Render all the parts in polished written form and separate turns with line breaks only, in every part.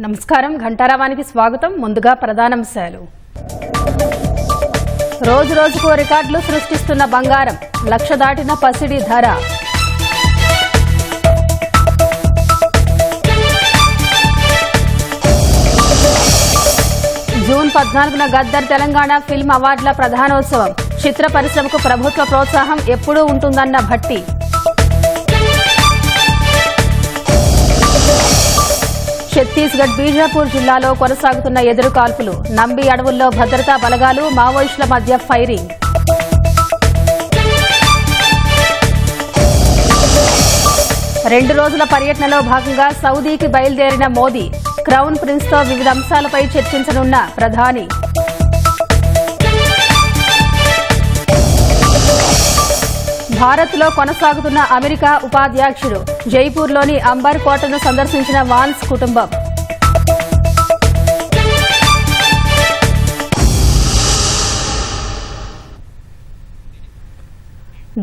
నమస్కారం ఘంటారావానికి స్వాగతం. ముందుగా ప్రధానాంశాలు. రోజు రోజుకు రికార్డులు సృష్టిస్తున్న బంగారం, 1,00,000 దాటిన పసిడి ధర. జూన్ 14న గద్దర్ తెలంగాణ ఫిల్మ్ అవార్డుల ప్రధానోత్సవం. చిత్ర పరిశ్రమకు ప్రభుత్వ ప్రోత్సాహం ఎప్పుడూ ఉంటుందన్న భట్టి. ఛత్తీస్గఢ్ బీజాపూర్ జిల్లాలో కొనసాగుతున్న ఎదురుకాల్పులు. నంబి అడవుల్లో భద్రతా బలగాలు మావోయిస్టుల మధ్య ఫైరింగ్. రెండు రోజుల పర్యటనలో భాగంగా సౌదీకి బయలుదేరిన మోదీ. క్రౌన్ ప్రిన్స్తో వివిధ అంశాలపై చర్చించనున్న ప్రధాని. భారత్లో కొనసాగుతున్న అమెరికా ఉపాధ్యక్షుడు. జైపూర్లోని అంబర్ కోటను సందర్శించిన వాన్స్ కుటుంబం.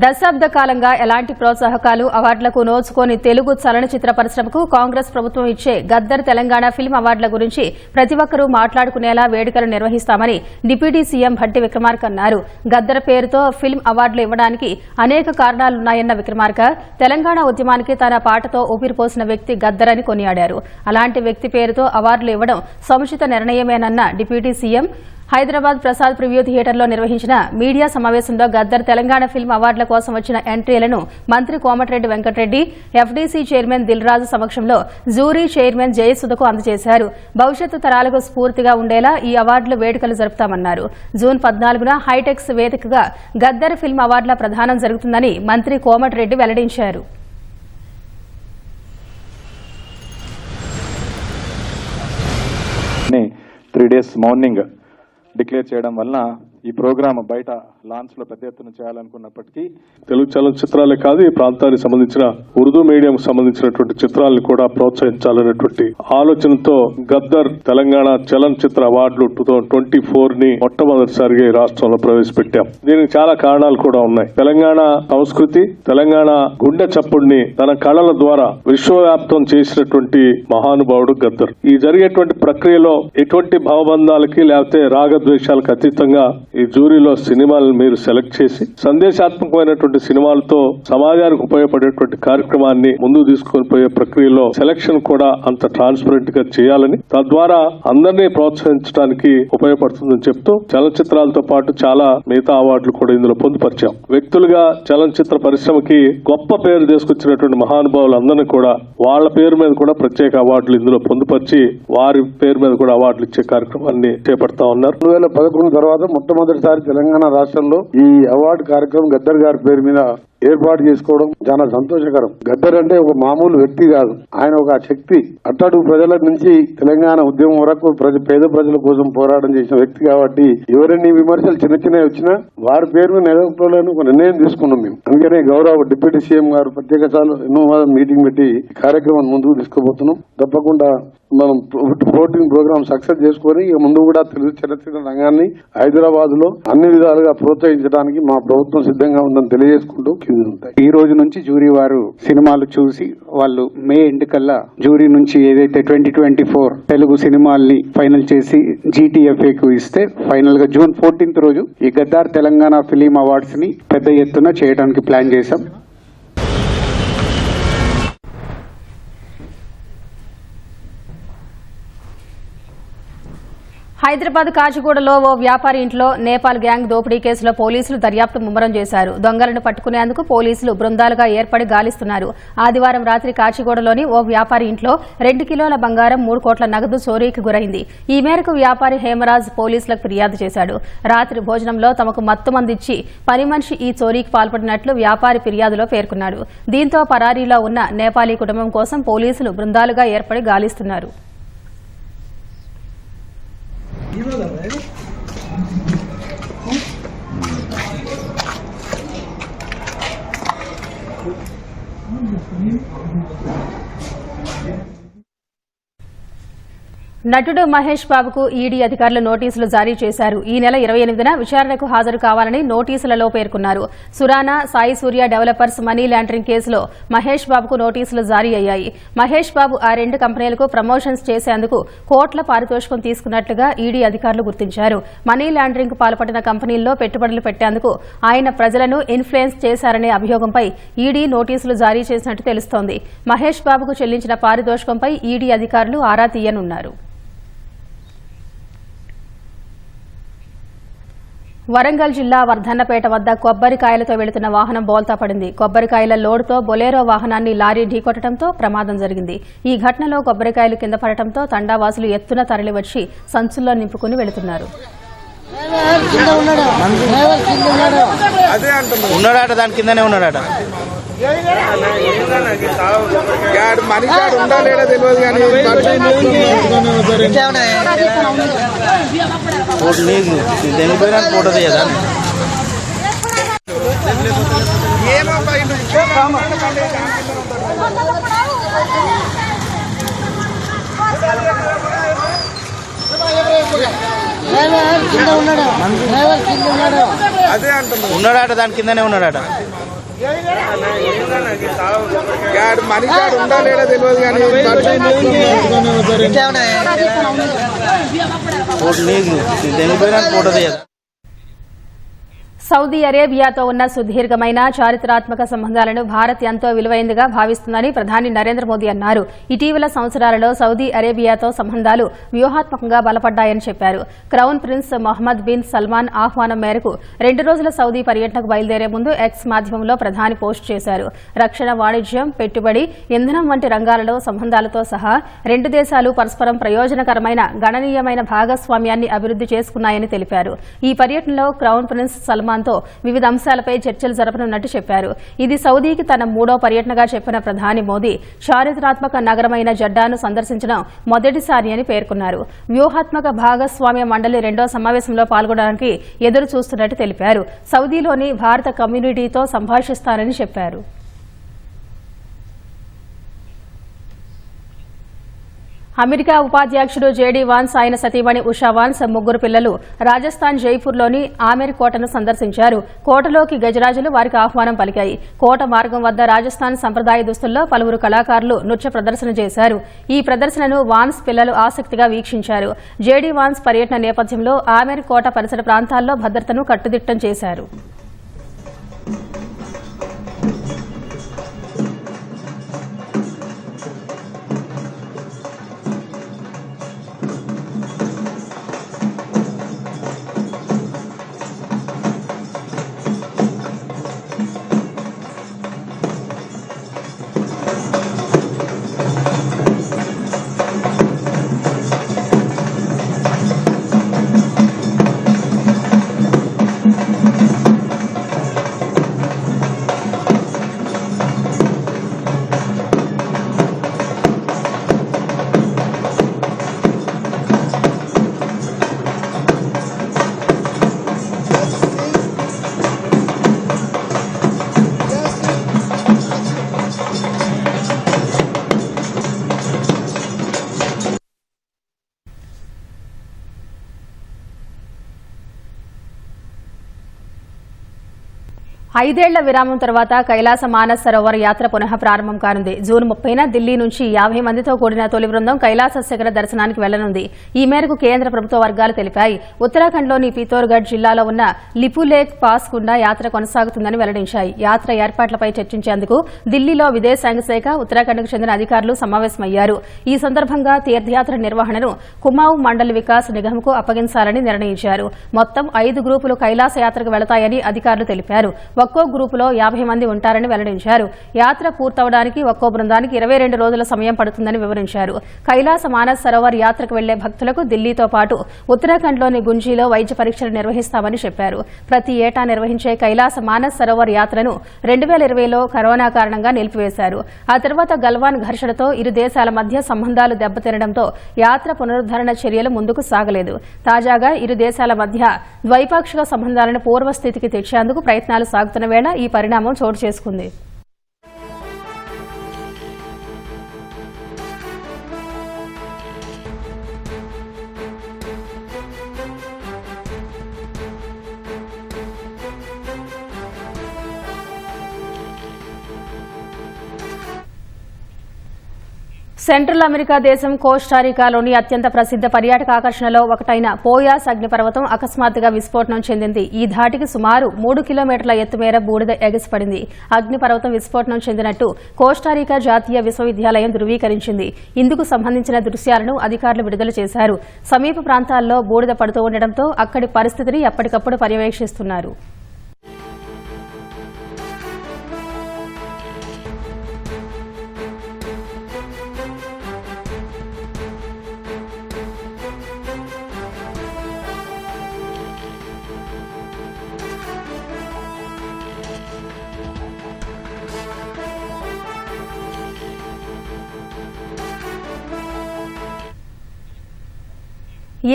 దశాబ్ద కాలంగా ఎలాంటి ప్రోత్సాహకాలు అవార్డులకు నోచుకోని తెలుగు చలనచిత్ర పరిశ్రమకు కాంగ్రెస్ ప్రభుత్వం ఇచ్చే గద్దర్ తెలంగాణ ఫిల్మ్ అవార్డుల గురించి ప్రతి ఒక్కరూ మాట్లాడుకునేలా వేడుకలు నిర్వహిస్తామని డిప్యూటీ సీఎం భట్టి విక్రమార్క అన్నారు. గద్దర్ పేరుతో ఫిల్మ్ అవార్డులు ఇవ్వడానికి అనేక కారణాలున్నాయన్న విక్రమార్క తెలంగాణ ఉద్యమానికి తన పాటతో ఊపిరిపోసిన వ్యక్తి గద్దర్ అని కొనియాడారు. అలాంటి వ్యక్తి పేరుతో అవార్డులు ఇవ్వడం సముచిత నిర్ణయమేనన్న deputy CM Hyderabad Prasad preview థియేటర్లో నిర్వహించిన మీడియా సమావేశంలో గద్దర్ తెలంగాణ ఫిల్మ్ అవార్డుల కోసం వచ్చిన ఎంట్రీలను మంత్రి కోమటిరెడ్డి వెంకటరెడ్డి, ఎఫ్డీసీ చైర్మన్ దిల్రాజు సమక్షంలో జూరీ చైర్మన్ జయసుధకు అందజేశారు. భవిష్యత్తు తరాలకు స్ఫూర్తిగా ఉండేలా ఈ అవార్డులు వేడుకలు జరుపుతామన్నారు. జూన్ 14న హైటెక్స్ వేదికగా గద్దర్ ఫిల్మ్ అవార్డుల ప్రదానం జరుగుతుందని మంత్రి కోమటిరెడ్డి వెల్లడించారు.
3 days మార్నింగ్ డిక్లేర్ చేయడం వలన ఈ ప్రోగ్రామ్ బయట లాంచ్ లో పెద్ద ఎత్తున చేయాలనుకున్నప్పటికీ తెలుగు చలనచిత్రాలే కాదు, ఈ ప్రాంతానికి సంబంధించిన ఉర్దూ మీడియం సంబంధించినటువంటి చిత్రాలను కూడా ప్రోత్సహించాలనేటువంటి ఆలోచనతో గద్దర్ తెలంగాణ చలనచిత్ర అవార్డులు 2024 ని మొట్టమొదటిసారిగా ఈ రాష్ట్రంలో ప్రవేశపెట్టాం. దీనికి చాలా కారణాలు కూడా ఉన్నాయి. తెలంగాణ సంస్కృతి, తెలంగాణ గుండె చప్పుడిని తన కళల ద్వారా విశ్వవ్యాప్తం చేసినటువంటి మహానుభావుడు గద్దర్. ఈ జరిగేటువంటి ప్రక్రియలో ఎటువంటి భావబంధాలకి లేకపోతే రాగద్వేషాలకు అతీతంగా ఈ జ్యూరీలో సినిమాలను మీరు సెలెక్ట్ చేసి సందేశాత్మకమైనటువంటి సినిమాలతో సమాజానికి ఉపయోగపడేటువంటి కార్యక్రమాన్ని ముందుకు తీసుకొని పోయే ప్రక్రియలో సెలక్షన్ కూడా అంత ట్రాన్స్పరెంట్ గా చేయాలని, తద్వారా అందరినీ ప్రోత్సహించడానికి ఉపయోగపడుతుందని చెప్తూ చలనచిత్రాలతో పాటు చాలా మిగతా అవార్డులు కూడా ఇందులో పొందుపరిచాం. వ్యక్తులుగా చలనచిత్ర పరిశ్రమకి గొప్ప పేరు తీసుకొచ్చినటువంటి మహానుభావులందరినీ కూడా వాళ్ళ పేరు మీద కూడా ప్రత్యేక అవార్డులు ఇందులో పొందుపరిచి వారి పేరు మీద కూడా అవార్డులు ఇచ్చే కార్యక్రమాన్ని చేపడతా ఉన్నారు.
2011 తర్వాత మొట్టమొదటిసారి తెలంగాణ రాష్ట్రంలో ఈ అవార్డు కార్యక్రమం గద్దర్ గారి పేరు మీద ఏర్పాటు చేసుకోవడం చాలా సంతోషకరం. గద్దర్ అంటే ఒక మామూలు వ్యక్తి కాదు, ఆయన ఒక శక్తి. అట్టడుగు ప్రజల నుంచి తెలంగాణ ఉద్యమం వరకు పేద ప్రజల కోసం పోరాటం చేసిన వ్యక్తి కాబట్టి ఎవరైనా విమర్శలు చిన్న చిన్నవి వచ్చినా వారి పేరు మీద నెలకొల్పాలని ఒక నిర్ణయం తీసుకున్నాం మేము. అందుకనే గౌరవ డిప్యూటీ సీఎం గారు ప్రత్యేక ఎన్నో మీటింగ్ పెట్టి కార్యక్రమం ముందుకు తీసుకుపోతున్నాం. తప్పకుండా మనం 14 ప్రోగ్రామ్ సక్సెస్ చేసుకుని ఇక ముందు కూడా తెలుగు చలనచిత్ర రంగాన్ని హైదరాబాద్ లో అన్ని విధాలుగా ప్రోత్సహించడానికి మా ప్రభుత్వం సిద్ధంగా ఉందని తెలియజేసుకుంటూ
ఈ రోజు నుంచి జ్యూరీ వారు సినిమాలు చూసి వాళ్ళు మే ఎండ్ కల్లా జ్యూరీ నుంచి ఏదైతే 2024 తెలుగు సినిమాల్ని ఫైనల్ చేసి GTFAకు ఇస్తే ఫైనల్ గా జూన్ 14th రోజు ఈ గద్దార్ తెలంగాణ ఫిలిం అవార్డ్స్ ని పెద్ద ఎత్తున చేయడానికి ప్లాన్ చేశాం.
హైదరాబాద్ కాచిగూడలో ఓ వ్యాపారి ఇంట్లో నేపాల్ గ్యాంగ్ దోపిడీ కేసులో పోలీసులు దర్యాప్తు ముమ్మరం చేశారు. దొంగలను పట్టుకునేందుకు పోలీసులు బృందాలుగా ఏర్పడి గాలిస్తున్నారు. ఆదివారం రాత్రి కాచిగూడలోని ఓ వ్యాపారి ఇంట్లో 2 కిలోల బంగారం, 3 కోట్ల నగదు చోరీకి గురైంది. ఈ మేరకు వ్యాపారి హేమరాజ్ పోలీసులకు ఫిర్యాదు చేశాడు. రాత్రి భోజనంలో తమకు మత్తుమందిచ్చి పని మనిషి ఈ చోరీకి పాల్పడినట్లు వ్యాపారి ఫిర్యాదులో పేర్కొన్నాడు. దీంతో పరారీలో ఉన్న నేపాలీ కుటుంబం కోసం పోలీసులు బృందాలుగా ఏర్పడి గాలిస్తున్నారు. నటుడు మహేష్ బాబుకు ఈడీ అధికారులు నోటీసులు జారీ చేశారు. ఈ నెల 28న విచారణకు హాజరు కావాలని నోటీసులలో పేర్కొన్నారు. సురానా, సాయి సూర్య డెవలపర్స్ మనీ లాండరింగ్ కేసులో మహేష్ బాబుకు నోటీసులు జారీ అయ్యాయి. మహేష్ బాబు ఆ రెండు కంపెనీలకు ప్రమోషన్స్ చేసేందుకు కోట్ల పారితోషికం తీసుకున్నట్లుగా ఈడీ అధికారులు గుర్తించారు. మనీ లాండరింగ్ పాల్పడిన కంపెనీల్లో పెట్టుబడులు పెట్టేందుకు ఆయన ప్రజలను ఇన్ఫ్లుయెన్స్ చేశారనే అభియోగంపై ఈడీ నోటీసులు జారీ చేసినట్టు తెలుస్తోంది. మహేష్ బాబుకు చెల్లించిన పారితోషికంపై ఈడీ అధికారులు ఆరా తీయనున్నారు. వరంగల్ జిల్లా వర్ధన్నపేట వద్ద కొబ్బరికాయలతో వెళుతున్న వాహనం బోల్తా పడింది. కొబ్బరికాయల లోడుతో బొలేరో వాహనాన్ని లారీ ఢీకొట్టడంతో ప్రమాదం జరిగింది. ఈ ఘటనలో కొబ్బరికాయలు కింద పడటంతో తండావాసులు ఎత్తున తరలివచ్చి సంచుల్లో నింపుకుని వెళుతున్నారు.
ఉన్నాడట, దాని కిందనే ఉన్నాడట. ఫోటో తీయదా? ఉన్నాడట, దాని కిందనే ఉన్నాడట. ఫోటో తీయదా?
సౌదీ అరేబియాతో ఉన్న సుదీర్ఘమైన చారిత్రాత్మక సంబంధాలను భారత్ ఎంతో విలువైందిగా భావిస్తుందని ప్రధాని నరేంద్ర మోదీ అన్నారు. ఇటీవల సంవత్సరాలలో సౌదీ అరేబియాతో సంబంధాలు వ్యూహాత్మకంగా బలపడ్డాయని చెప్పారు. Crown prince Mohammed bin Salman ఆహ్వానం మేరకు 2 రోజుల సౌదీ పర్యటనకు బయలుదేరే ముందు ఎక్స్ మాధ్యమంలో ప్రధాని పోస్ట్ చేశారు. రక్షణ, వాణిజ్యం, పెట్టుబడి, ఇంధనం వంటి రంగాలలో సంబంధాలతో సహా 2 దేశాలు పరస్పరం ప్రయోజనకరమైన గణనీయమైన భాగస్వామ్యాన్ని అభివృద్ది చేసుకున్నాయని తెలిపారు. ఈ పర్యటనలో క్రౌన్ ప్రిన్స్ సల్మాన్ తో వివిధ అంశాలపై చర్చలు జరపనున్నట్టు చెప్పారు. ఇది సౌదీకి తన 3వ పర్యటనగా చెప్పిన ప్రధాని మోదీ చారిత్రాత్మక నగరమైన జడ్డాను సందర్శించడం మొదటిసారి అని పేర్కొన్నారు. వ్యూహాత్మక భాగస్వామ్య మండలి 2వ సమావేశంలో పాల్గొనడానికి ఎదురు చూస్తున్నట్టు తెలిపారు. సౌదీలోని భారత కమ్యూనిటీతో సంభాషిస్తారని చెప్పారు. అమెరికా ఉపాధ్యక్షుడు జేడీ వాన్స్, ఆయన సతీమణి ఉషా వాన్స్, 3 పిల్లలు రాజస్థాన్ జైపూర్లోని ఆమెర్ కోటను సందర్శించారు. కోటలోకి గజరాజులు వారికి ఆహ్వానం పలికాయి. కోట మార్గం వద్ద రాజస్థాన్ సంప్రదాయ దుస్తుల్లో పలువురు కళాకారులు నృత్య ప్రదర్శన చేశారు. ఈ ప్రదర్శనను వాన్స్ పిల్లలు ఆసక్తిగా వీక్షించారు. జేడీ వాన్స్ పర్యటన నేపథ్యంలో ఆమెర్ కోట పరిసర ప్రాంతాల్లో భద్రతను కట్టుదిట్టం చేశారు. ఐదేళ్ల విరామం తర్వాత కైలాస మానస్ సరోవర్ యాత్ర పునః ప్రారంభం కానుంది. జూన్ 30న ఢిల్లీ నుంచి 50 మందితో కూడిన తొలి బృందం కైలాస శిఖర దర్శనానికి వెళ్లనుంది. ఈ మేరకు కేంద్ర ప్రభుత్వ వర్గాలు తెలిపాయి. ఉత్తరాఖండ్లోని పితోర్గఢ్ జిల్లాలో ఉన్న లిపులేక్ పాస్ గుండా యాత్ర కొనసాగుతుందని వెల్లడించాయి. యాత్ర ఏర్పాట్లపై చర్చించేందుకు ఢిల్లీలో విదేశాంగ శాఖ, ఉత్తరాఖండ్కు చెందిన అధికారులు సమావేశమయ్యారు. ఈ సందర్భంగా తీర్థయాత్ర నిర్వహణను కుమావ్ మండల్ వికాస్ నిగమ్కు అప్పగించాలని నిర్ణయించారు. మొత్తం 5 గ్రూపులు కైలాస యాత్రకు వెళతాయని అధికారులు తెలిపారు. ఒక్కో గ్రూపులో 50 మంది ఉంటారని వెల్లడించారు. యాత్ర పూర్తవడానికి ఒక్కో బృందానికి 22 రోజుల సమయం పడుతుందని వివరించారు. కైలాస మానస్ సరోవర్ యాత్రకు వెళ్లే భక్తులకు ఢిల్లీతో పాటు ఉత్తరాఖండ్లోని గుంజీలో వైద్య పరీక్షలు నిర్వహిస్తామని చెప్పారు. ప్రతి ఏటా నిర్వహించే కైలాస మానస్ సరోవర్ యాత్రను 2020లో కరోనా కారణంగా నిలిపివేశారు. ఆ తర్వాత గల్వాన్ ఘర్షణతో ఇరు దేశాల మధ్య సంబంధాలు దెబ్బతినడంతో యాత్ర పునరుద్దరణ చర్యలు ముందుకు సాగలేదు. తాజాగా ఇరు దేశాల మధ్య ద్వైపాక్షిక సంబంధాలను పూర్వస్థితికి తెచ్చేందుకు ప్రయత్నాలు సాగుతున్న వేళ ఈ పరిణామం చోటు చేసుకుంది. సెంట్రల్ అమెరికా దేశం కోస్టారికాలోని అత్యంత ప్రసిద్ధ పర్యాటక ఆకర్షణలో ఒకటైన పోయాస్ అగ్నిపర్వతం అకస్మాత్తుగా విస్ఫోటనం చెందింది. ఈ ధాటికి సుమారు 3 కిలోమీటర్ల ఎత్తు మేర బూడిద ఎగసిపడింది. అగ్నిపర్వతం విస్ఫోటనం చెందినట్టు కోస్టారికా జాతీయ విశ్వవిద్యాలయం ధృవీకరించింది. ఇందుకు సంబంధించిన దృశ్యాలను అధికారులు విడుదల చేశారు. సమీప ప్రాంతాల్లో బూడిద పడుతూ ఉండడంతో అక్కడి పరిస్థితిని ఎప్పటికప్పుడు పర్యవేక్షిస్తున్నారు.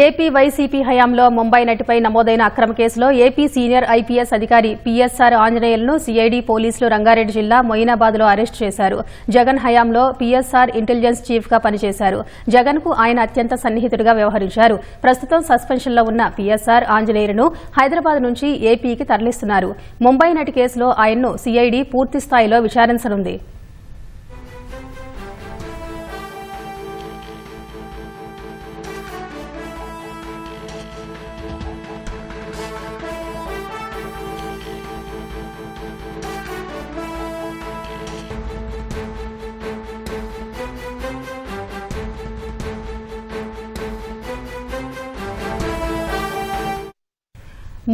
ఏపీ వైసీపీ హయాంలో ముంబై నటిపై నమోదైన అక్రమ కేసులో ఏపీ సీనియర్ ఐపీఎస్ అధికారి పీఎస్ఆర్ ఆంజనేయులను సీఐడీ పోలీసులు రంగారెడ్డి జిల్లా మొయినాబాద్లో అరెస్టు చేశారు. జగన్ హయాంలో పీఎస్ఆర్ ఇంటెలిజెన్స్ చీఫ్ గా పనిచేశారు. జగన్ కు ఆయన అత్యంత సన్నిహితుడిగా వ్యవహరించారు. ప్రస్తుతం సస్పెన్షన్లో ఉన్న పీఎస్ఆర్ ఆంజనేయులను హైదరాబాద్ నుంచి ఏపీకి తరలిస్తున్నారు. ముంబై నటి కేసులో ఆయన్ను సీఐడీ పూర్తి స్థాయిలో విచారించనుంది.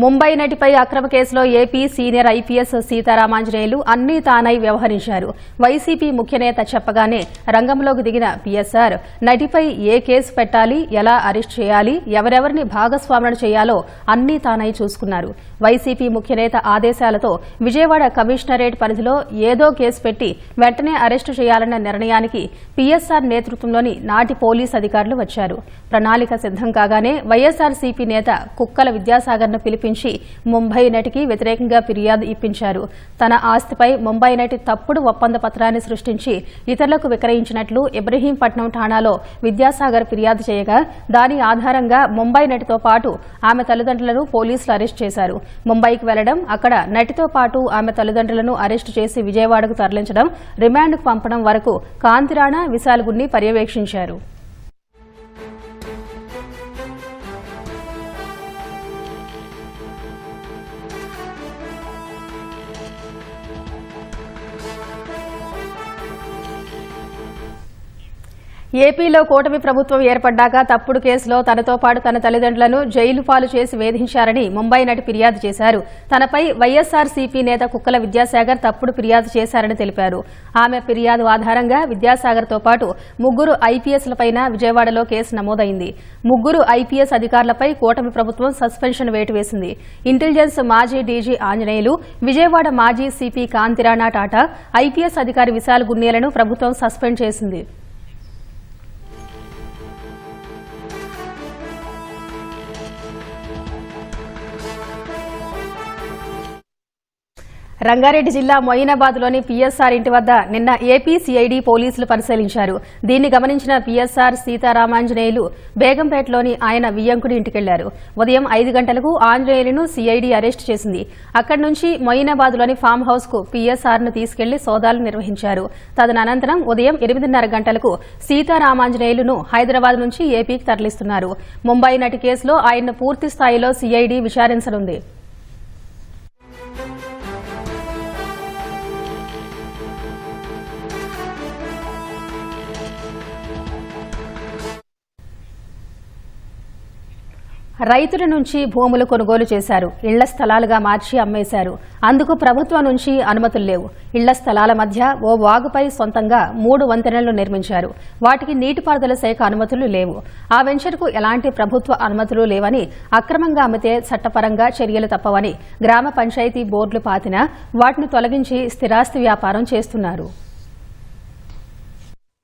ముంబై నటిపై అక్రమ కేసులో ఏపీ సీనియర్ ఐపీఎస్ సీతారామాంజనేయులు అన్నీ తానై వ్యవహరించారు. వైసీపీ ముఖ్యనేత చెప్పగానే రంగంలోకి దిగిన పీఎస్ఆర్ నటిపై ఏ కేసు పెట్టాలి, ఎలా అరెస్ట్ చేయాలి, ఎవరెవరిని భాగస్వాములను చేయాలో అన్నీ తానై చూసుకున్నారు. వైసీపీ ముఖ్యనేత ఆదేశాలతో విజయవాడ కమిషనరేట్ పరిధిలో ఏదో కేసు పెట్టి వెంటనే అరెస్టు చేయాలన్న నిర్ణయానికి పీఎస్ఆర్ నేతృత్వంలోని నాటి పోలీసు అధికారులు వచ్చారు. ప్రణాళిక సిద్దం కాగానే వైఎస్ఆర్సీపీ నేత కుక్కల విద్యాసాగర్ను పిలిపించి ముంబై నటికి వ్యతిరేకంగా ఫిర్యాదు ఇప్పించారు. తన ఆస్తిపై ముంబై నటి తప్పుడు ఒప్పంద పత్రాన్ని సృష్టించి ఇతరులకు విక్రయించినట్లు ఇబ్రహీంపట్నం ఠాణాలో విద్యాసాగర్ ఫిర్యాదు చేయగా దాని ఆధారంగా ముంబై నటితో పాటు ఆమె తల్లిదండ్రులను పోలీసులు అరెస్టు చేశారు. ముంబైకి వెళ్లడం, అక్కడ నటితో పాటు ఆమె తల్లిదండ్రులను అరెస్టు చేసి విజయవాడకు తరలించడం, రిమాండ్కు పంపడం వరకు కాంతిరాణా, విశాల్గున్ని పర్యవేక్షించారు. ఏపీలో కూటమి ప్రభుత్వం ఏర్పడ్డాక తప్పుడు కేసులో తనతో పాటు తన తల్లిదండ్రులను జైలు పాలు చేసి వేధించారని ముంబై నటి ఫిర్యాదు చేశారు. తనపై వైఎస్ఆర్సీపీ నేత కుక్కల విద్యాసాగర్ తప్పుడు ఫిర్యాదు చేశారని తెలిపారు. ఆమె ఫిర్యాదు ఆధారంగా విద్యాసాగర్తో పాటు 3 ఐపీఎస్లపైన విజయవాడలో కేసు నమోదైంది. 3 ఐపీఎస్ అధికారులపై కూటమి ప్రభుత్వం సస్పెన్షన్ వేటు వేసింది. ఇంటెలిజెన్స్ మాజీ డీజీ ఆంజనేయులు, విజయవాడ మాజీ సీపీ కాంతిరాణా టాటా, ఐపీఎస్ అధికారి విశాల్ గున్నేలను ప్రభుత్వం సస్పెండ్ చేసింది. రంగారెడ్డి జిల్లా మొయినాబాద్లోని పీఎస్ఆర్ ఇంటి వద్ద నిన్న ఏపీ సీఐడీ పోలీసులు పరిశీలించారు. దీన్ని గమనించిన పీఎస్ఆర్ సీతారామాంజనేయులు బేగంపేటలోని ఆయన వియ్యంకుడి ఇంటికెళ్లారు. ఉదయం 5 గంటలకు ఆంజనేయులను సీఐడీ అరెస్టు చేసింది. అక్కడి నుంచి మొయినాబాద్లోని ఫామ్ హౌస్ కు పీఎస్ఆర్ను తీసుకెళ్లి సోదాలు నిర్వహించారు. తదనంతరం ఉదయం 8:30 గంటలకు సీతారామాంజనేయులను హైదరాబాద్ నుంచి ఏపీకి తరలిస్తున్నారు. ముంబై నటి కేసులో ఆయన్ను పూర్తి స్థాయిలో సీఐడీ విచారించనుంది. రైతుల నుంచి భూములు కొనుగోలు చేశారు. ఇళ్ల స్థలాలుగా మార్చి అమ్మేశారు. అందుకు ప్రభుత్వం నుంచి అనుమతులు లేవు. ఇళ్ల స్థలాల మధ్య ఓ వాగుపై సొంతంగా 3 వంతెనలు నిర్మించారు. వాటికి నీటిపారుదల శాఖ అనుమతులు లేవు. ఆ వెంచర్కు ఎలాంటి ప్రభుత్వ అనుమతులు లేవని, అక్రమంగా అమ్మితే చట్టపరంగా చర్యలు తప్పవని గ్రామ పంచాయతీ బోర్డులు పాతినా వాటిని తొలగించి స్థిరాస్తి వ్యాపారం చేస్తున్నారు.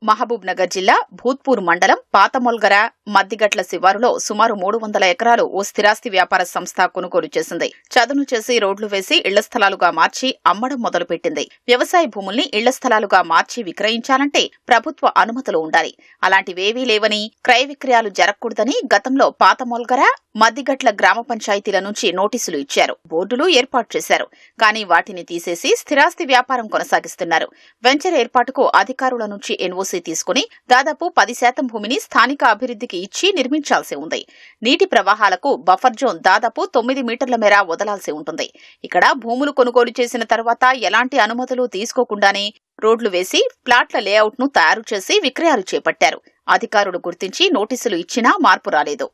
మహబూబ్ నగర్ జిల్లా భూత్పూర్ మండలం పాతమొల్గర మద్దిగట్ల శివారులో సుమారు 300 ఎకరాలు ఓ స్థిరాస్తి వ్యాపార సంస్థ కొనుగోలు చేసింది. చదును చేసి రోడ్లు వేసి ఇళ్ల స్థలాలుగా మార్చి అమ్మడం మొదలుపెట్టింది. వ్యవసాయ భూముల్ని ఇళ్ల స్థలాలుగా మార్చి విక్రయించాలంటే ప్రభుత్వ అనుమతులు ఉండాలి. అలాంటివేవీ లేవని, క్రయ విక్రయాలు జరగకూడదని గతంలో పాతమొల్గర మద్దిగట్ల గ్రామ పంచాయతీల నుంచి నోటీసులు ఇచ్చారు. బోర్డులు ఏర్పాటు చేశారు. కానీ వాటిని తీసేసి స్థిరాస్తి వ్యాపారం కొనసాగిస్తున్నారు. వెంచర్ ఏర్పాటుకు అధికారుల నుంచి ఎన్ఓసి ఎన్ఓసీ తీసుకుని దాదాపు 10% భూమిని స్థానిక అభివృద్ధికి ఇచ్చి నిర్మించాల్సి ఉంది. నీటి ప్రవాహాలకు బఫర్ జోన్ దాదాపు 9 మీటర్ల మేర వదలాల్సి ఉంటుంది. ఇక్కడ భూములు కొనుగోలు చేసిన తర్వాత ఎలాంటి అనుమతులు తీసుకోకుండానే రోడ్లు వేసి ప్లాట్ల లేఅవుట్ ను తయారు చేసి విక్రయాలు చేపట్టారు. అధికారులు గుర్తించి నోటీసులు ఇచ్చినా మార్పు రాలేదు.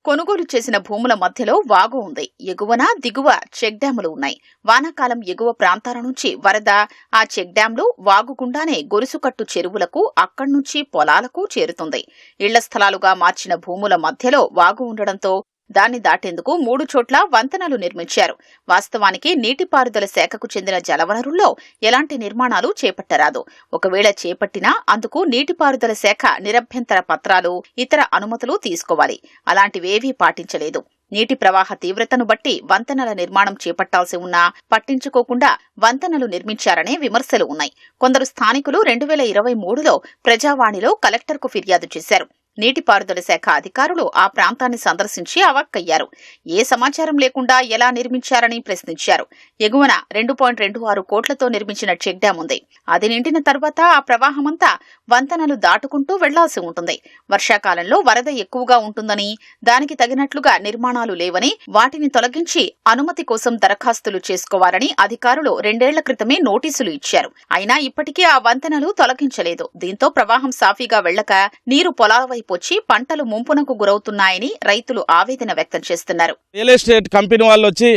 కొనుగోలు చేసిన భూముల మధ్యలో వాగు ఉంది. ఎగువన దిగువ చెక్ డ్యాములు ఉన్నాయి. వానాకాలం ఎగువ ప్రాంతాల నుంచి వరద ఆ చెక్ డ్యాంలు వాగు గుండానే గొలుసుకట్టు చెరువులకు అక్కడి నుంచి పొలాలకు చేరుతుంది. ఇళ్ల స్థలాలుగా మార్చిన భూముల మధ్యలో వాగు ఉండడంతో దాన్ని దాటేందుకు 3 చోట్ల వంతెనలు నిర్మించారు. వాస్తవానికి నీటిపారుదల శాఖకు చెందిన జలవనరుల్లో ఎలాంటి నిర్మాణాలు చేపట్టరాదు. ఒకవేళ చేపట్టినా అందుకు నీటిపారుదల శాఖ నిరభ్యంతర పత్రాలు, ఇతర అనుమతులు తీసుకోవాలి. అలాంటివేవీ పాటించలేదు. నీటి ప్రవాహ తీవ్రతను బట్టి వంతెనల నిర్మాణం చేపట్టాల్సి ఉన్నా పట్టించుకోకుండా వంతెనలు నిర్మించారనే విమర్శలు ఉన్నాయి. కొందరు స్థానికులు 2023లో ప్రజావాణిలో కలెక్టర్కు ఫిర్యాదు చేశారు. నీటిపారుదల శాఖ అధికారులు ఆ ప్రాంతాన్ని సందర్శించి అవాక్కయ్యారు. ఏ సమాచారం లేకుండా ఎలా నిర్మించారని ప్రశ్నించారు. ఎగువన 2.26 కోట్లతో నిర్మించిన చెక్ డ్యాం ఉంది. అది నిండిన తర్వాత ఆ ప్రవాహమంతా వంతెనలు దాటుకుంటూ వెళ్లాల్సి ఉంటుంది. వర్షాకాలంలో వరద ఎక్కువగా ఉంటుందని, దానికి తగినట్లుగా నిర్మాణాలు లేవని, వాటిని తొలగించి అనుమతి కోసం దరఖాస్తులు చేసుకోవాలని అధికారులు 2 ఏళ్ల క్రితమే నోటీసులు ఇచ్చారు. అయినా ఇప్పటికీ ఆ వంతెనలు తొలగించలేదు. దీంతో ప్రవాహం సాఫీగా వెళ్లక నీరు పొలాల వైపు వచ్చి పంటలు ముంపునకు గురవుతున్నాయని రైతులు ఆవేదన వ్యక్తం చేస్తున్నారు.
రియల్ ఎస్టేట్ కంపెనీ వాళ్ళు వచ్చి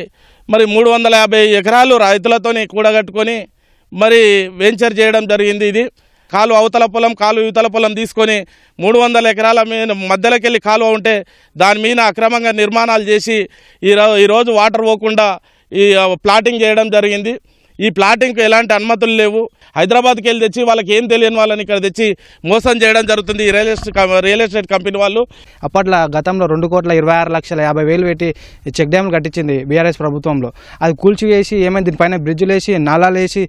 మరి 350 ఎకరాలు రైతులతోని కూడగట్టుకొని మరి వెంచర్ చేయడం జరిగింది. ఇది కాలు అవతల పొలం, కాలు యువతల పొలం తీసుకొని 300 ఎకరాల మీద మధ్యలోకి వెళ్ళి కాలువ ఉంటే దాని మీద అక్రమంగా నిర్మాణాలు చేసి ఈరోజు వాటర్ పోకుండా ఈ ప్లాటింగ్ చేయడం జరిగింది. ఈ ప్లాటింగ్కు ఎలాంటి అనుమతులు లేవు. హైదరాబాద్కి వెళ్ళి తెచ్చి వాళ్ళకి ఏం తెలియని వాళ్ళని ఇక్కడ తెచ్చి మోసం చేయడం జరుగుతుంది ఈ రియల్ ఎస్టేట్ కంపెనీ వాళ్ళు.
అప్పట్లో గతంలో 2,26,50,000 పెట్టి చెక్ డ్యామ్లు కట్టించింది బీఆర్ఎస్ ప్రభుత్వంలో. అది కూల్చివేసి ఏమైంది, దీనిపైన బ్రిడ్జ్లు వేసి నాలాలు వేసి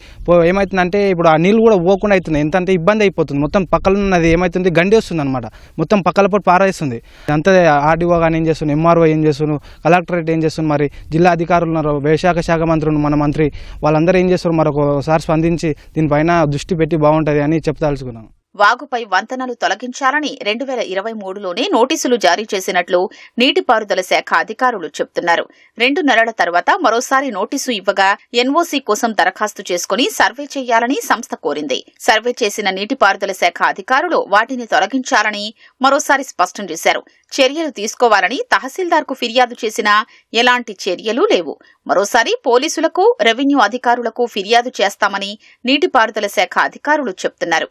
ఏమవుతుందంటే ఇప్పుడు ఆ నీళ్ళు కూడా పోకుండా అవుతుంది. ఎంతంటే ఇబ్బంది అయిపోతుంది. మొత్తం పక్కన ఉన్నది ఏమవుతుంది, గండి వస్తుంది అనమాట. మొత్తం పక్కల పొట్టు పారేస్తుంది. అంతే ఆర్డీఓ కానీ ఏం చేస్తున్నాను, ఎంఆర్ఓ ఏం చేస్తున్నాను, కలెక్టరేట్ ఏం చేస్తున్నారు, మరి జిల్లా అధికారులు ఉన్నారు, వ్యవసాయ శాఖ మంత్రులు, మన మంత్రి వాళ్ళందరూ ఏం చేస్తారు, మరొకసారి స్పందించి దీనిపైన దృష్టి పెట్టి బాగుంటుంది అని చెప్తాల్సుకున్నాను.
వాగుపై వంతెనలు తొలగించాలని 2023లోనే నోటీసులు జారీ చేసినట్లు నీటిపారుదల శాఖ అధికారులు చెప్తున్నారు. 2 నెలల తర్వాత మరోసారి నోటీసు ఇవ్వగా ఎన్ఓసీ కోసం దరఖాస్తు చేసుకుని సర్వే చేయాలని సంస్థ కోరింది. సర్వే చేసిన నీటిపారుదల శాఖ అధికారులు వాటిని తొలగించాలని మరోసారి స్పష్టం చేశారు. చర్యలు తీసుకోవాలని తహసీల్దార్కు ఫిర్యాదు చేసినా ఎలాంటి చర్యలు లేవు. మరోసారి పోలీసులకు, రెవెన్యూ అధికారులకు ఫిర్యాదు చేస్తామని నీటిపారుదల శాఖ అధికారులు చెప్తున్నారు.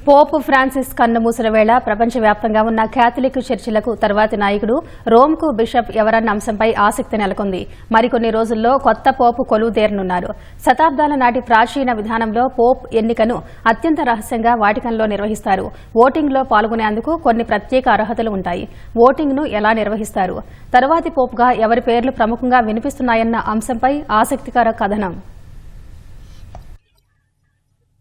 పోప్ ఫ్రాన్సిస్ కన్నుమూసిన వేళ ప్రపంచవ్యాప్తంగా ఉన్న క్యాథలిక్ చర్చిలకు తర్వాతి నాయకుడు రోమ్కు బిషప్ ఎవరన్న అంశంపై ఆసక్తి నెలకొంది. మరికొన్ని రోజుల్లో కొత్త పోపు కొలువుదేరనున్నారు. శతాబ్దాల నాటి ప్రాచీన విధానంలో పోప్ ఎన్నికను అత్యంత రహస్యంగా వాటికన్లో నిర్వహిస్తారు. ఓటింగ్లో పాల్గొనేందుకు కొన్ని ప్రత్యేక అర్హతలు ఉంటాయి. ఓటింగ్ను ఎలా నిర్వహిస్తారు, తరువాతి పోప్గా ఎవరి పేర్లు ప్రముఖంగా వినిపిస్తున్నాయన్న అంశంపై ఆసక్తికర కథనం.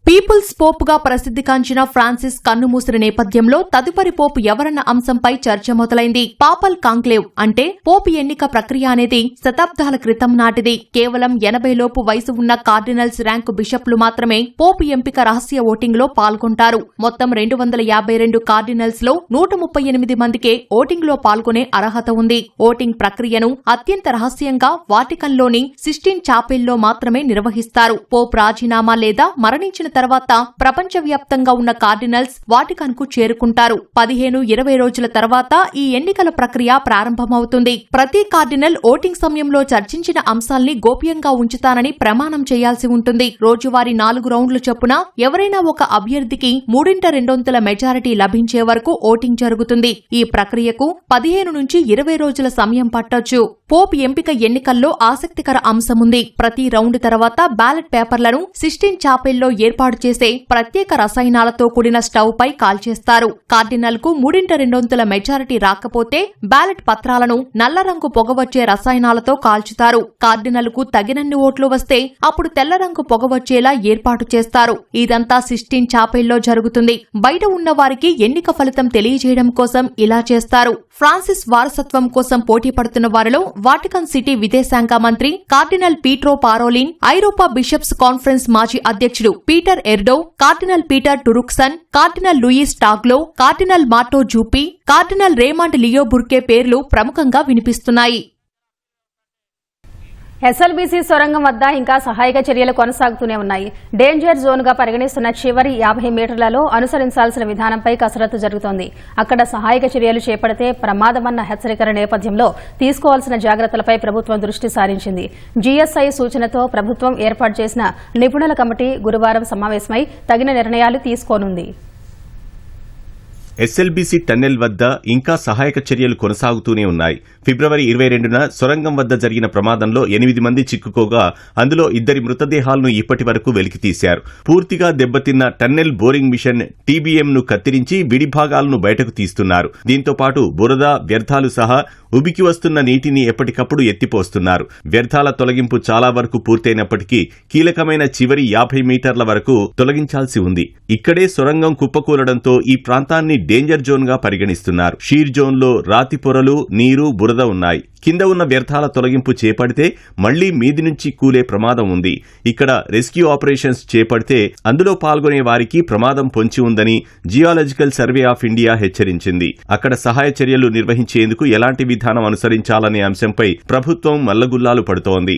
పీపుల్స్ పోపుగా ప్రసిద్ధిగాంచిన ఫ్రాన్సిస్ కన్నుమూసిన నేపథ్యంలో తదుపరి పోపు ఎవరన్న అంశంపై చర్చ మొదలైంది. పాపల్ కాంక్లేవ్ అంటే పోపు ఎన్నిక ప్రక్రియ అనేది శతాబ్దాల క్రితం నాటిది. కేవలం 80 లోపు వయసు ఉన్న కార్డినల్స్ ర్యాంకు బిషప్లు మాత్రమే పోపు ఎంపిక రహస్య ఓటింగ్ లో పాల్గొంటారు. మొత్తం 252 కార్డినల్స్ లో 138 మందికే ఓటింగ్ లో పాల్గొనే అర్హత ఉంది. ఓటింగ్ ప్రక్రియను అత్యంత రహస్యంగా వాటికన్లోని సిస్టీన్ చాపెల్లో మాత్రమే నిర్వహిస్తారు. పోప్ రాజీనామా లేదా మరణించిన తర్వాత ప్రపంచవ్యాప్తంగా ఉన్న కార్డినల్స్ వాటికన్ కు చేరుకుంటారు. 15-20 రోజుల తర్వాత ఈ ఎన్నికల ప్రక్రియ ప్రారంభమవుతుంది. ప్రతి కార్డినల్ ఓటింగ్ సమయంలో చర్చించిన అంశాల్ని గోప్యంగా ఉంచుతానని ప్రమాణం చేయాల్సి ఉంటుంది. రోజువారీ 4 రౌండ్లు చొప్పున ఎవరైనా ఒక అభ్యర్థికి 3/2 మెజారిటీ లభించే వరకు ఓటింగ్ జరుగుతుంది. ఈ ప్రక్రియకు 15-20 రోజుల సమయం పట్టొచ్చు. పోప్ ఎంపిక ఎన్నికల్లో ఆసక్తికర అంశముంది. ప్రతి రౌండ్ తర్వాత బ్యాలెట్ పేపర్లను సిస్టీన్ చాపెల్లో ఏర్పాటు ఏర్పాటు చేసే ప్రత్యేక రసాయనాలతో కూడిన స్టవ్ పై కాల్చేస్తారు. కార్డినల్ కు 3/2 మెజారిటీ రాకపోతే బ్యాలెట్ పత్రాలను నల్ల రంగు పొగ వచ్చే రసాయనాలతో కాల్చుతారు. కార్డినల్ కు తగినన్ని ఓట్లు వస్తే అప్పుడు తెల్ల రంగు పొగ వచ్చేలా ఏర్పాటు చేస్తారు. ఇదంతా సిస్టీన్ చాపెల్లో జరుగుతుంది. బయట ఉన్న వారికి ఎన్నిక ఫలితం తెలియజేయడం కోసం ఇలా చేస్తారు. ఫ్రాన్సిస్ వారసత్వం కోసం పోటీ పడుతున్న వారిలో వాటికన్ సిటీ విదేశాంగ మంత్రి కార్డినల్ పీట్రో పారోలిన్, ఐరోపా బిషప్స్ కాన్ఫరెన్స్ మాజీ అధ్యక్షుడు Peter Erdo, cardinal Peter Turkson, cardinal Luis Tagle, cardinal Matteo Zuppi, cardinal Raymond Leo Burke పేర్లు ప్రముఖంగా వినిపిస్తున్నాయి.
ఎస్ఎల్బీసీ సొరంగం వద్ద ఇంకా సహాయక చర్యలు కొనసాగుతూనే ఉన్నాయి. డేంజర్ జోన్ గా పరిగణిస్తున్న చివరి 50 మీటర్లలో అనుసరించాల్సిన విధానంపై కసరత్తు జరుగుతోంది. అక్కడ సహాయక చర్యలు చేపడితే ప్రమాదమన్న హెచ్చరికల నేపథ్యంలో తీసుకోవాల్సిన జాగ్రత్తలపై ప్రభుత్వం దృష్టి సారించింది. జీఎస్ఐ సూచనతో ప్రభుత్వం ఏర్పాటు చేసిన నిపుణుల కమిటీ గురువారం సమావేశమై తగిన నిర్ణయాలు తీసుకోనుంది.
ఎస్ఎల్బీసీ టన్నెల్ వద్ద ఇంకా సహాయక చర్యలు కొనసాగుతూనే ఉన్నాయి. ఫిబ్రవరి 22న సొరంగం వద్ద జరిగిన ప్రమాదంలో 8 మంది చిక్కుకోగా అందులో 2 మృతదేహాలను ఇప్పటి వరకు వెలికితీశారు. పూర్తిగా దెబ్బతిన్న టన్నెల్ బోరింగ్ మిషన్ టీబీఎంను కత్తిరించి విడి భాగాలను బయటకు తీస్తున్నారు. దీంతో పాటు బురద, వ్యర్థాలు సహా ఉబికి వస్తున్న నీటిని ఎప్పటికప్పుడు ఎత్తిపోస్తున్నారు. వ్యర్థాల తొలగింపు చాలా వరకు పూర్తయినప్పటికీ కీలకమైన చివరి 50 మీటర్ల వరకు తొలగించాల్సి ఉంది. ఇక్కడే సొరంగం కుప్పకూలడంతో ఈ ప్రాంతాన్ని డేంజర్ జోన్ గా పరిగణిస్తున్నారు. షీర్ జోన్ లో రాతి పొరలు, నీరు, బురద ఉన్నాయి. కింద ఉన్న వ్యర్థాల తొలగింపు చేపడితే మళ్లీ మీది నుంచి కూలే ప్రమాదం ఉంది. ఇక్కడ రెస్క్యూ ఆపరేషన్స్ చేపడితే అందులో పాల్గొనే వారికి ప్రమాదం పొంచి ఉందని జియాలజికల్ సర్వే ఆఫ్ ఇండియా హెచ్చరించింది. అక్కడ సహాయ చర్యలు నిర్వహించేందుకు ఎలాంటి విధానం అనుసరించాలనే అంశంపై ప్రభుత్వం మల్లగుల్లాలు పడుతోంది.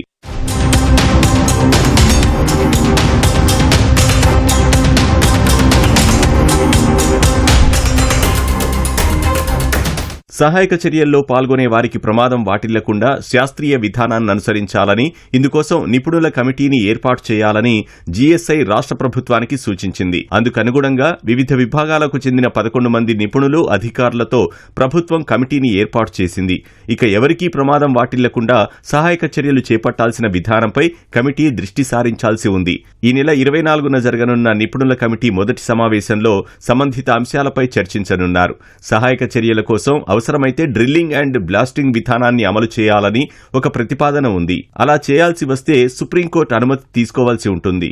సహాయక చర్యల్లో పాల్గొనే వారికి ప్రమాదం వాటిల్లకుండా శాస్త్రీయ విధానాన్ని అనుసరించాలని, ఇందుకోసం నిపుణుల కమిటీని ఏర్పాటు చేయాలని జీఎస్ఐ రాష్ట్ర ప్రభుత్వానికి సూచించింది. అందుకనుగుణంగా వివిధ విభాగాలకు చెందిన 11 మంది నిపుణులు, అధికారులతో ప్రభుత్వం కమిటీని ఏర్పాటు చేసింది. ఇక ఎవరికీ ప్రమాదం వాటిల్లకుండా సహాయక చర్యలు చేపట్టాల్సిన విధానంపై కమిటీ దృష్టి సారించాల్సి ఉంది. ఈ నెల 24న జరగనున్న నిపుణుల కమిటీ మొదటి సమావేశంలో సంబంధిత అంశాలపై చర్చించనున్నారు. సహాయక చర్యల కోసం అవసరమైతే డ్రిల్లింగ్ అండ్ బ్లాస్టింగ్ విధానాన్ని అమలు చేయాలని ఒక ప్రతిపాదన ఉంది. అలా చేయాల్సి వస్తే సుప్రీంకోర్టు అనుమతి తీసుకోవాల్సి ఉంటుంది.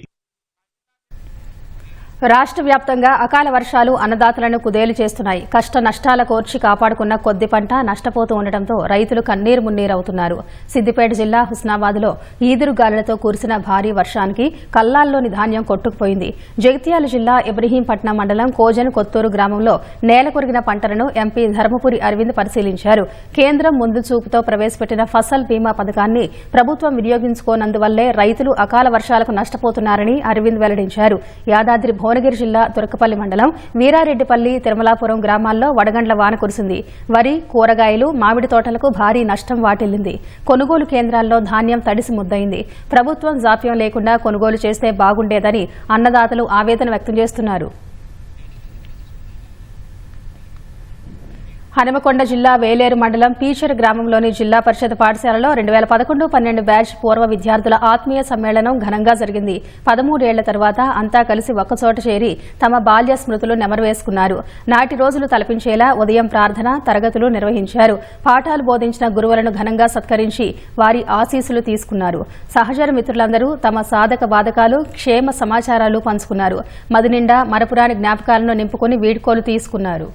రాష్ట్ర వ్యాప్తంగా అకాల వర్షాలు అన్నదాతలను కుదేలు చేస్తున్నాయి. కష్ట నష్టాల కోర్చి కాపాడుకున్న కొద్ది పంట నష్టపోతూ ఉండటంతో రైతులు కన్నీరు మున్నీరవుతున్నారు. సిద్దిపేట జిల్లా హుస్నాబాద్లో ఈదురుగాలులతో కురిసిన భారీ వర్షానికి కల్లాల్లోని ధాన్యం కొట్టుకుపోయింది. జగిత్యాల జిల్లా ఇబ్రహీంపట్నం మండలం కోజన్ కొత్తూరు గ్రామంలో నేల కొరిగిన పంటలను ఎంపీ ధర్మపురి అరవింద్ పరిశీలించారు. కేంద్రం ముందు చూపుతో ప్రవేశపెట్టిన ఫసల్ బీమా పథకాన్ని ప్రభుత్వం వినియోగించుకోనందువల్లే రైతులు అకాల వర్షాలకు నష్టపోతున్నారని అరవింద్ వెల్లడించారు. యాదాద్రి భువనగిరి జిల్లా తురకపల్లి మండలం వీరారెడ్డిపల్లి, తిరుమలాపురం గ్రామాల్లో వడగండ్ల వాన కురిసింది. వరి, కూరగాయలు, మామిడి తోటలకు భారీ నష్టం వాటిల్లింది. కొనుగోలు కేంద్రాల్లో ధాన్యం తడిసి ముద్దయింది. ప్రభుత్వం జాప్యం లేకుండా కొనుగోలు చేస్తే బాగుండేదని అన్నదాతలు ఆవేదన వ్యక్తం చేస్తున్నారు. హనుమకొండ జిల్లా వేలేరు మండలం పీచర్ గ్రామంలోని జిల్లా పరిషత్ పాఠశాలలో 2011-12 బ్యాచ్ పూర్వ విద్యార్థుల ఆత్మీయ సమ్మేళనం ఘనంగా జరిగింది. 13 ఏళ్ల తర్వాత అంతా కలిసి ఒక్కచోట చేరి తమ బాల్య స్మృతులు నెమరువేసుకున్నారు. నాటి రోజులు తలపించేలా ఉదయం ప్రార్థన, తరగతులు నిర్వహించారు. పాఠాలు బోధించిన గురువులను ఘనంగా సత్కరించి వారి ఆశీస్సులు తీసుకున్నారు. సహచర మిత్రులందరూ తమ సాధక బాధకాలు, క్షేమ సమాచారాలు పంచుకున్నారు. మదినిండా మరపురాని జ్ఞాపకాలను నింపుకుని వీడ్కోలు తీసుకున్నారు.